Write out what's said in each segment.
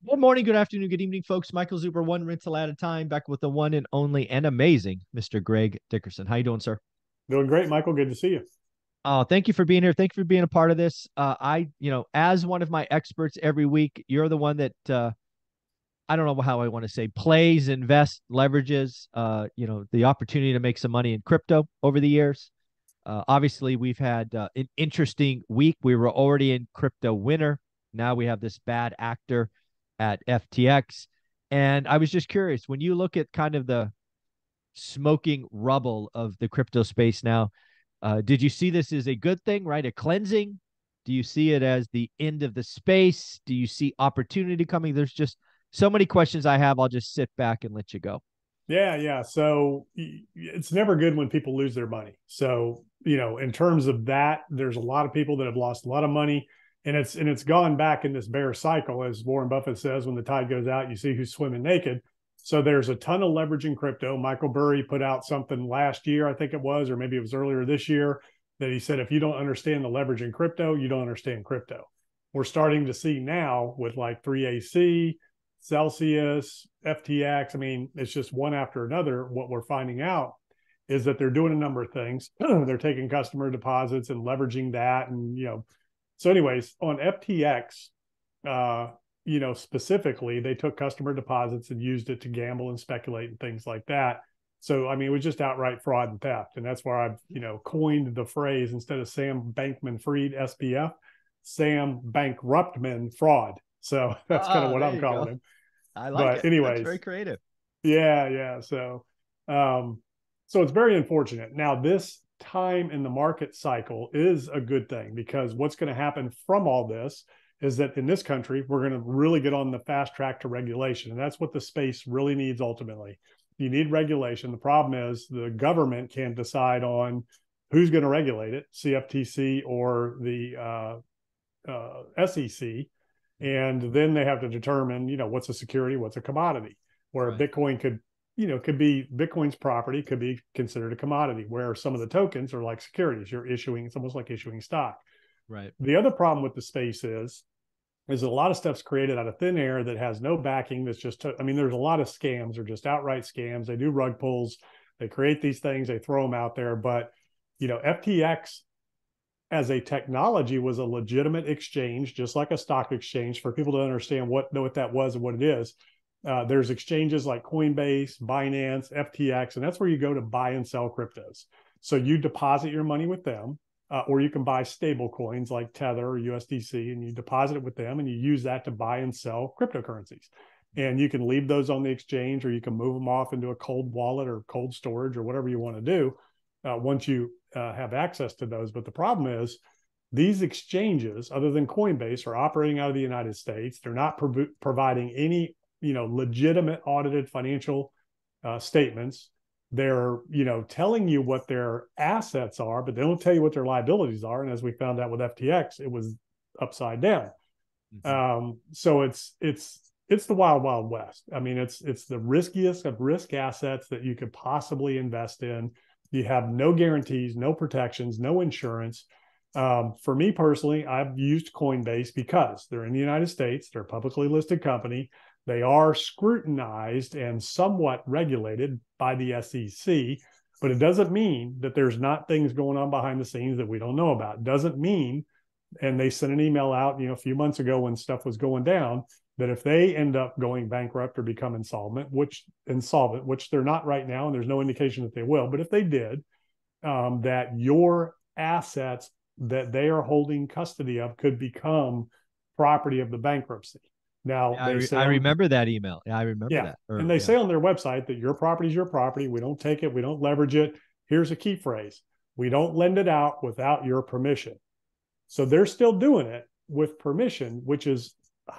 Good morning, good afternoon, good evening, folks. Michael Zuber, one rental at a time, back with the one and only and amazing Mr. Greg Dickerson. How you doing, sir? Doing great, Michael. Good to see you. Oh, thank you for being here. Thank you for being a part of this. As one of my experts every week, you're the one that I don't know how I want to say plays, invests, leverages, the opportunity to make some money in crypto over the years. Obviously, we've had an interesting week. We were already in crypto winter. Now we have this bad actor at FTX. And I was just curious, when you look at kind of the smoking rubble of the crypto space now, did you see this as a good thing, right? A cleansing? Do you see it as the end of the space? Do you see opportunity coming? There's just so many questions I have. I'll just sit back and let you go. Yeah. So it's never good when people lose their money. So, in terms of that, there's a lot of people that have lost a lot of money, and it's gone back in this bear cycle. As Warren Buffett says, when the tide goes out, you see who's swimming naked. So there's a ton of leverage in crypto. Michael Burry put out something last year, I think it was, or maybe it was earlier this year, that he said, if you don't understand the leverage in crypto, you don't understand crypto. We're starting to see now with like 3AC, Celsius, FTX. I mean, it's just one after another. What we're finding out is that they're doing a number of things. They're taking customer deposits and leveraging that. So anyways, on FTX, specifically, they took customer deposits and used it to gamble and speculate and things like that. So, I mean, it was just outright fraud and theft. And that's where I've, coined the phrase, instead of Sam Bankman Fried, SBF, Sam Bankruptman Fraud. So that's kind of Ah, what there I'm you calling go. him. I like But it. That's very anyways, creative. yeah. Um, so it's very unfortunate. Now, this time in the market cycle is a good thing, because what's going to happen from all this is that in this country, we're going to really get on the fast track to regulation. And that's what the space really needs ultimately. You need regulation. The problem is the government can't decide on who's going to regulate it, CFTC or the SEC. And then they have to determine, what's a security, what's a commodity, where Right. Bitcoin could be Bitcoin's property, could be considered a commodity, where some of the tokens are like securities. You're issuing, it's almost like issuing stock. Right. The other problem with the space is that a lot of stuff's created out of thin air that has no backing. That's just, I mean, there's a lot of scams or just outright scams. They do rug pulls. They create these things, they throw them out there. But, FTX as a technology was a legitimate exchange, just like a stock exchange, for people to understand know what that was and what it is. There's exchanges like Coinbase, Binance, FTX, and that's where you go to buy and sell cryptos. So you deposit your money with them, or you can buy stable coins like Tether or USDC, and you deposit it with them, and you use that to buy and sell cryptocurrencies. And you can leave those on the exchange, or you can move them off into a cold wallet or cold storage or whatever you want to do once you have access to those. But the problem is, these exchanges, other than Coinbase, are operating out of the United States. They're not providing any, legitimate audited financial statements. They're, telling you what their assets are, but they don't tell you what their liabilities are. And as we found out with FTX, it was upside down. Mm-hmm. So it's the wild, wild west. I mean, it's the riskiest of risk assets that you could possibly invest in. You have no guarantees, no protections, no insurance. For me personally, I've used Coinbase because they're in the United States. They're a publicly listed company. They are scrutinized and somewhat regulated by the SEC, but it doesn't mean that there's not things going on behind the scenes that we don't know about. It doesn't mean, and they sent an email out, a few months ago when stuff was going down, that if they end up going bankrupt or become insolvent, which they're not right now, and there's no indication that they will, but if they did, that your assets that they are holding custody of could become property of the bankruptcy. Now Yeah, they say I on remember that email. Yeah, I remember yeah, that. and Or they yeah. say on their website that your property is your property. We don't take it. We don't leverage it. Here's a key phrase: we don't lend it out without your permission. So they're still doing it with permission, which is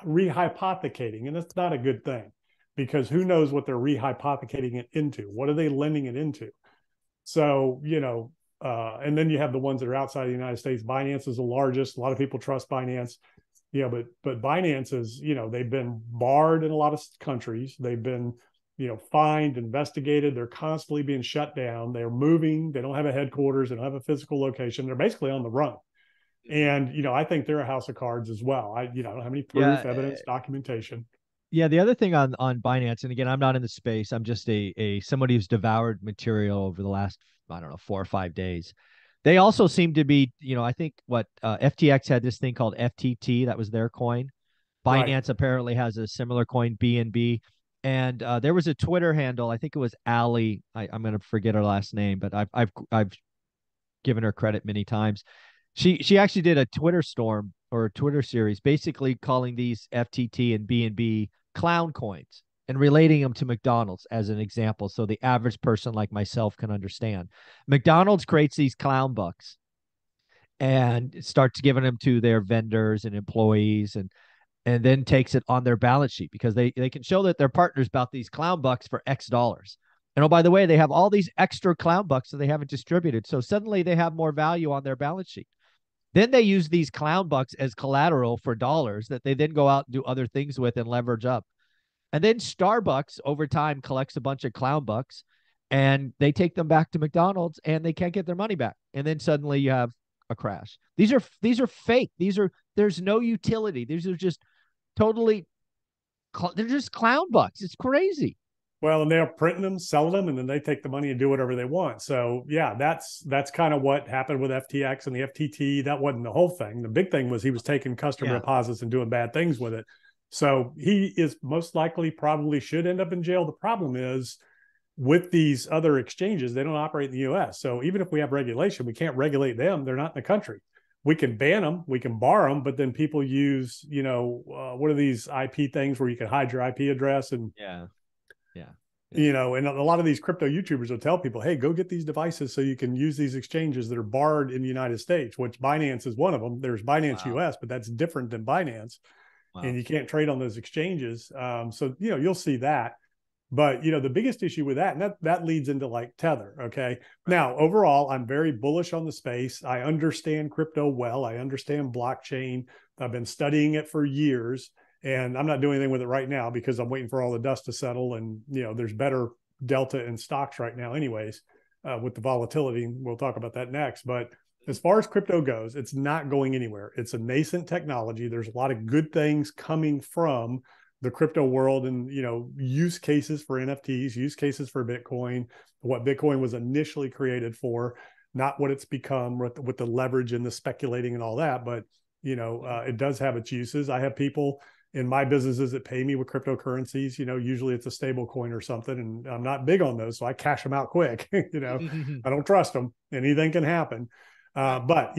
rehypothecating. And that's not a good thing, because who knows what they're rehypothecating it into? What are they lending it into? So, and then you have the ones that are outside of the United States. Binance is the largest. A lot of people trust Binance. But Binance is, they've been barred in a lot of countries. They've been, fined, investigated. They're constantly being shut down. They're moving. They don't have a headquarters. They don't have a physical location. They're basically on the run. And, I think they're a house of cards as well. I don't have any Yeah, proof, evidence, documentation. Yeah, the other thing on Binance, and again, I'm not in the space. I'm just a somebody who's devoured material over the last, I don't know, 4 or 5 days. They also seem to be, I think what FTX had this thing called FTT, that was their coin. Right. Binance apparently has a similar coin, BNB. And there was a Twitter handle, I think it was Ali. I'm going to forget her last name, but I've given her credit many times. She actually did a Twitter storm or a Twitter series, basically calling these FTT and BNB clown coins and relating them to McDonald's as an example, so the average person like myself can understand. McDonald's creates these clown bucks and starts giving them to their vendors and employees, and then takes it on their balance sheet because they can show that they're partners about these clown bucks for X dollars. And oh, by the way, they have all these extra clown bucks that they haven't distributed. So suddenly they have more value on their balance sheet. Then they use these clown bucks as collateral for dollars that they then go out and do other things with and leverage up. And then Starbucks over time collects a bunch of clown bucks and they take them back to McDonald's and they can't get their money back. And then suddenly you have a crash. These are fake. There's no utility. These are just totally they're just clown bucks. It's crazy. Well, and they're printing them, selling them, and then they take the money and do whatever they want. So yeah, that's kind of what happened with FTX and the FTT. That wasn't the whole thing. The big thing was he was taking customer Yeah. deposits and doing bad things with it. So he is most likely probably should end up in jail. The problem is with these other exchanges, they don't operate in the US. So even if we have regulation, we can't regulate them. They're not in the country. We can ban them, we can bar them, but then people use, what are these IP things where you can hide your IP address and Yeah. Yeah. Yeah. and a lot of these crypto YouTubers will tell people, hey, go get these devices so you can use these exchanges that are barred in the United States, which Binance is one of them. There's Binance Wow. US, but that's different than Binance. And Wow. you can't trade on those exchanges. So, you'll see that. But, the biggest issue with that, and that leads into like Tether. Okay. Right. Now, overall, I'm very bullish on the space. I understand crypto well. I understand blockchain. I've been studying it for years. And I'm not doing anything with it right now because I'm waiting for all the dust to settle. And, there's better delta in stocks right now, anyways, with the volatility. We'll talk about that next. But as far as crypto goes, it's not going anywhere. It's a nascent technology. There's a lot of good things coming from the crypto world and, use cases for NFTs, use cases for Bitcoin, what Bitcoin was initially created for, not what it's become with the leverage and the speculating and all that. But, it does have its uses. I have people in my businesses that pay me with cryptocurrencies. Usually it's a stable coin or something, and I'm not big on those. So I cash them out quick. I don't trust them. Anything can happen. Right. But,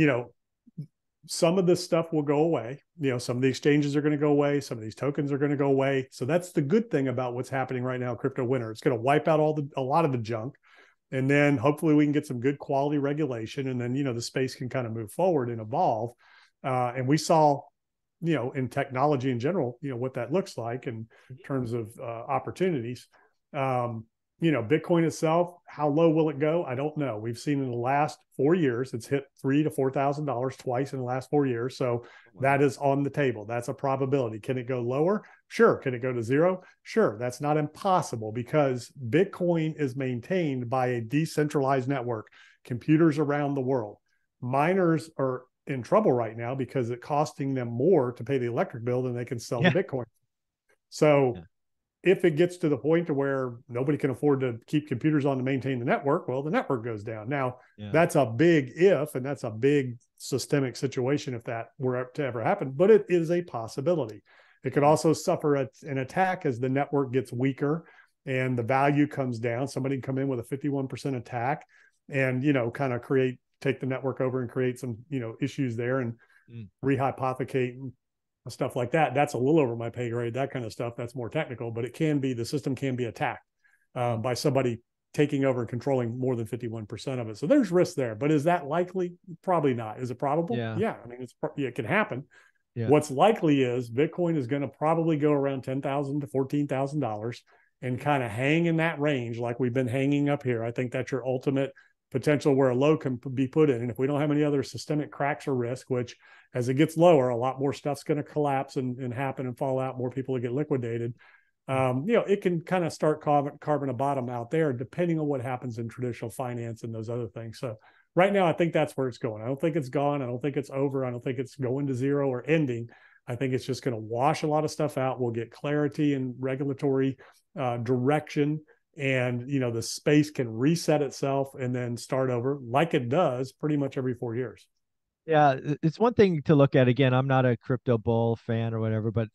some of this stuff will go away. Some of the exchanges are going to go away. Some of these tokens are going to go away. So that's the good thing about what's happening right now, crypto winter. It's going to wipe out a lot of the junk. And then hopefully we can get some good quality regulation. And then, the space can kind of move forward and evolve. And we saw, in technology in general, what that looks like in terms of opportunities. Bitcoin itself, how low will it go? I don't know. We've seen in the last 4 years, it's hit $3,000 to $4,000 twice in the last 4 years. So that is on the table. That's a probability. Can it go lower? Sure. Can it go to zero? Sure. That's not impossible because Bitcoin is maintained by a decentralized network, computers around the world. Miners are in trouble right now because it's costing them more to pay the electric bill than they can sell Yeah. the Bitcoin. So Yeah. if it gets to the point to where nobody can afford to keep computers on to maintain the network, well, the network goes down. Now, Yeah. that's a big if, and that's a big systemic situation if that were to ever happen, but it is a possibility. It could also suffer an attack as the network gets weaker and the value comes down. Somebody can come in with a 51% attack and, kind of take the network over and create some, issues there and rehypothecate stuff like that. That's a little over my pay grade, that kind of stuff. That's more technical, but the system can be attacked by somebody taking over and controlling more than 51% of it. So there's risk there, but is that likely? Probably not. Is it probable? Yeah. Yeah. I mean, it can happen. Yeah. What's likely is Bitcoin is going to probably go around $10,000 to $14,000 and kind of hang in that range like we've been hanging up here. I think that's your ultimate potential where a low can be put in. And if we don't have any other systemic cracks or risk, which as it gets lower, a lot more stuff's going to collapse and happen and fall out, more people will get liquidated. It can kind of start carving a bottom out there, depending on what happens in traditional finance and those other things. So right now, I think that's where it's going. I don't think it's gone. I don't think it's over. I don't think it's going to zero or ending. I think it's just going to wash a lot of stuff out. We'll get clarity and regulatory direction, and the space can reset itself and then start over like it does pretty much every 4 years. Yeah, it's one thing to look at. Again, I'm not a crypto bull fan or whatever, but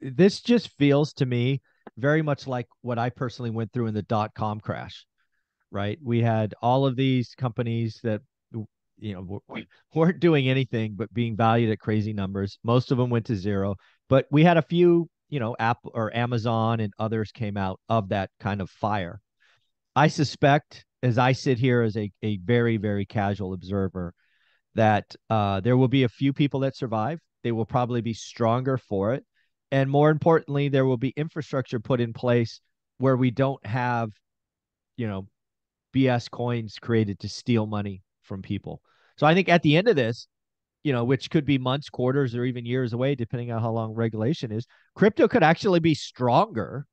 this just feels to me very much like what I personally went through in the dot-com crash, right? We had all of these companies that weren't doing anything but being valued at crazy numbers. Most of them went to zero, but we had a few, Apple or Amazon and others came out of that kind of fire. I suspect, as I sit here as a very, very casual observer, that there will be a few people that survive. They will probably be stronger for it. And more importantly, there will be infrastructure put in place where we don't have, you know, BS coins created to steal money from people. So I think at the end of this, which could be months, quarters, or even years away, depending on how long regulation is, crypto could actually be stronger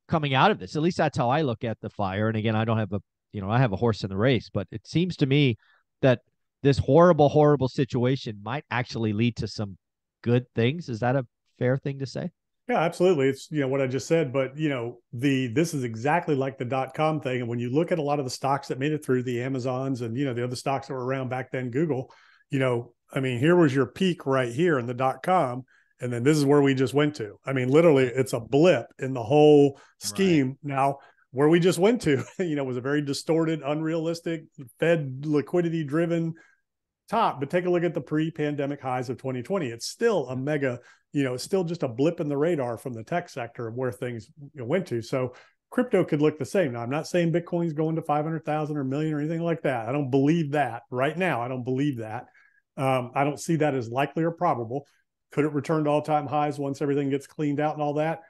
coming out of this. At least that's how I look at the fire. And again, I don't have I have a horse in the race, but it seems to me that this horrible, horrible situation might actually lead to some good things. Is that a fair thing to say? Yeah, absolutely. It's what I just said, but this is exactly like the dot-com thing. And when you look at a lot of the stocks that made it through, the Amazons and the other stocks that were around back then, Google, here was your peak right here in the dot-com, and then this is where we just went to. Literally, it's a blip in the whole scheme. Right. Now, where we just went to, was a very distorted, unrealistic, Fed liquidity driven top. But take a look at the pre-pandemic highs of 2020. It's still a mega, it's still just a blip in the radar from the tech sector of where things went to. So crypto could look the same. Now, I'm not saying Bitcoin's going to 500,000 or a million or anything like that. I don't believe that right now. I don't believe that. I don't see that as likely or probable. Could it return to all-time highs once everything gets cleaned out and all that?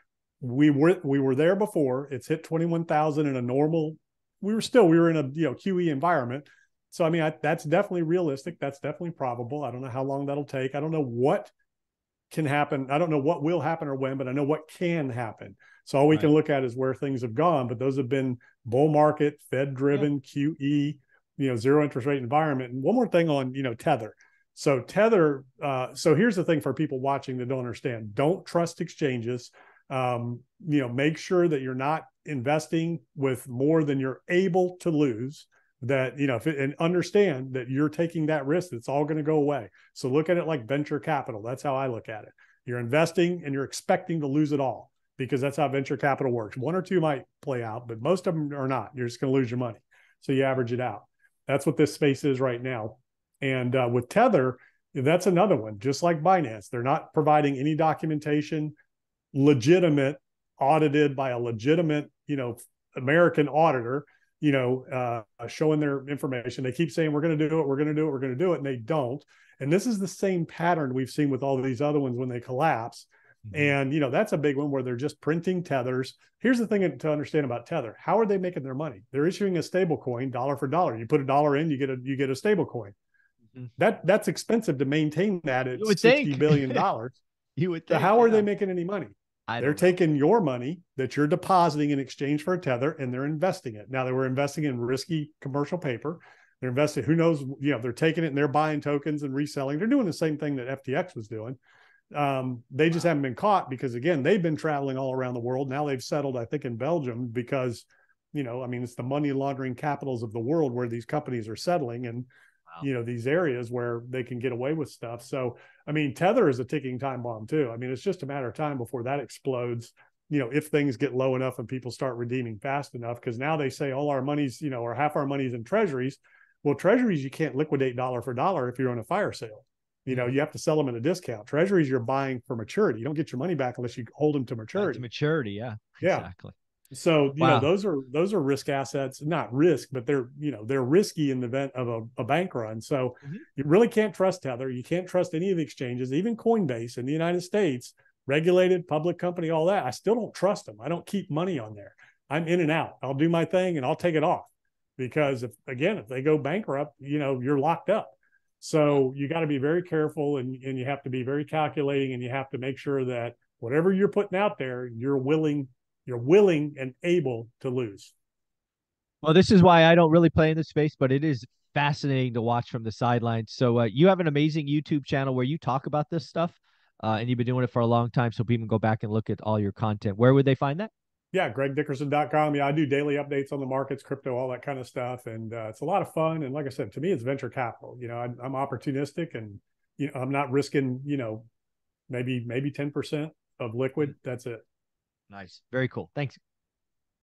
We were there before. It's hit 21,000 in a normal. We were in a QE environment. So that's definitely realistic. That's definitely probable. I don't know how long that'll take. I don't know what can happen. I don't know what will happen or when, but I know what can happen. So all we can look at is where things have gone. But those have been bull market, Fed-driven, QE, zero interest rate environment. And one more thing on Tether. So Tether. So here's the thing for people watching that don't understand: don't trust exchanges. Make sure that you're not investing with more than you're able to lose. That and understand that you're taking that risk. It's all going to go away. So look at it like venture capital. That's how I look at it. You're investing and you're expecting to lose it all, because that's how venture capital works. One or two might play out, but most of them are not. You're just going to lose your money. So you average it out. That's what this space is right now. And with Tether, that's another one. Just like Binance, they're not providing any documentation, legitimate, audited by a legitimate, American auditor, showing their information. They keep saying, we're going to do it, we're going to do it, we're going to do it, and they don't. And this is the same pattern we've seen with all of these other ones when they collapse. Mm-hmm. And, that's a big one where they're just printing tethers. Here's the thing to understand about Tether. How are they making their money? They're issuing a stable coin, dollar for dollar. You put $1 in, you get a stable coin. Mm-hmm. That's expensive to maintain that at $60 billion. You would think. So how are they making any money? They're taking taking your money that you're depositing in exchange for a Tether, and they're investing it. Now, they were investing in risky commercial paper. They're investing, who knows, they're taking it and they're buying tokens and reselling. They're doing the same thing that FTX was doing. They just haven't been caught because, again, they've been traveling all around the world. Now they've settled, I think, in Belgium because, it's the money laundering capitals of the world where these companies are settling. And these areas where they can get away with stuff. So, Tether is a ticking time bomb too. It's just a matter of time before that explodes, if things get low enough and people start redeeming fast enough, because now they say all our money's, or half our money's in treasuries. Well, treasuries, you can't liquidate dollar for dollar if you're on a fire sale. You have to sell them at a discount. Treasuries, you're buying for maturity. You don't get your money back unless you hold them to maturity. Yeah. Exactly. So, those are risk assets, not risk, but they're risky in the event of a bank run. So you really can't trust Tether. You can't trust any of the exchanges, even Coinbase in the United States, regulated public company, all that. I still don't trust them. I don't keep money on there. I'm in and out. I'll do my thing and I'll take it off, because if they go bankrupt, you're locked up. So you got to be very careful, and you have to be very calculating, and you have to make sure that whatever you're putting out there, you're willing and able to lose. Well, this is why I don't really play in this space, but it is fascinating to watch from the sidelines. So you have an amazing YouTube channel where you talk about this stuff. and you've been doing it for a long time, so people can go back and look at all your content. Where would they find that? Yeah, gregdickerson.com. Yeah, I do daily updates on the markets, crypto, all that kind of stuff. And it's a lot of fun. And like I said, to me, it's venture capital. I'm opportunistic, and I'm not risking, maybe 10% of liquid. That's it. Nice. Very cool. Thanks.